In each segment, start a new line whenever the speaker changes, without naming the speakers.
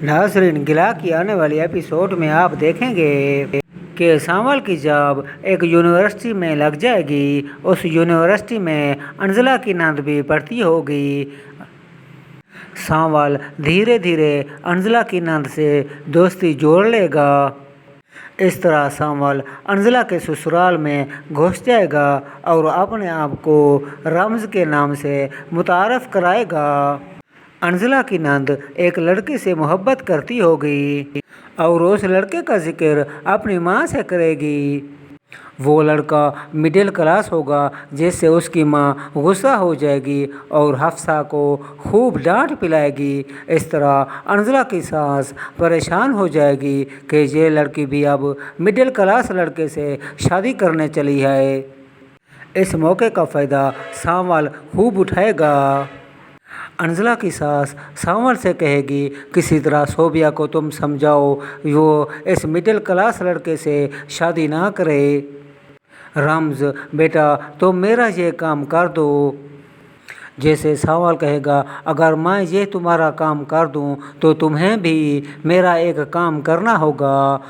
नाज़रीन, गिला की आने वाली एपिसोड में आप देखेंगे कि सांवल की जॉब एक यूनिवर्सिटी में लग जाएगी। उस यूनिवर्सिटी में अंजला की नंद भी भर्ती होगी। सांवल धीरे धीरे अंजला की नंद से दोस्ती जोड़ लेगा। इस तरह सांवल अंजला के ससुराल में घुस जाएगा और अपने आप को रम्ज के नाम से मुतारफ़ कराएगा। अंजला की नंद एक लड़के से मोहब्बत करती होगी और उस लड़के का जिक्र अपनी माँ से करेगी। वो लड़का मिडिल क्लास होगा, जिससे उसकी माँ गुस्सा हो जाएगी और हफ्सा को खूब डांट पिलाएगी। इस तरह अंजला की सास परेशान हो जाएगी कि ये लड़की भी अब मिडिल क्लास लड़के से शादी करने चली है। इस मौके का फ़ायदा सांवल खूब उठाएगा। अंजला की सास सांवल से कहेगी, किसी तरह शोभिया को तुम समझाओ वो इस मिडिल क्लास लड़के से शादी ना करे। रम्ज बेटा, तुम मेरा ये काम कर दो। जैसे सांवल कहेगा, अगर मैं ये तुम्हारा काम कर दूं तो तुम्हें भी मेरा एक काम करना होगा।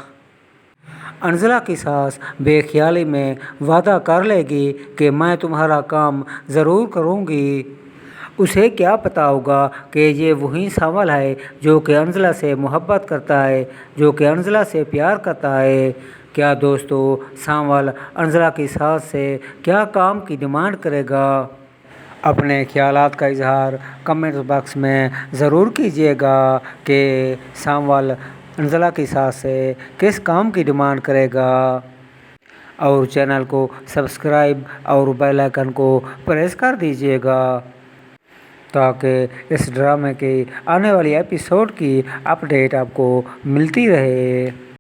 अंजला की सास बेख्याली में वादा कर लेगी कि मैं तुम्हारा काम ज़रूर करूँगी। उसे क्या पता होगा कि ये वही सांवल है जो कि अंजला से मोहब्बत करता है, जो कि अंजला से प्यार करता है। क्या दोस्तों, सांवल अंजला की सास से क्या काम की डिमांड करेगा? अपने ख्यालात का इजहार कमेंट बॉक्स में ज़रूर कीजिएगा कि सांवल अंजला की सास से किस काम की डिमांड करेगा। और चैनल को सब्सक्राइब और बेल आइकन को प्रेस कर दीजिएगा ताकि इस ड्रामे की आने वाली एपिसोड की अपडेट आपको मिलती रहे।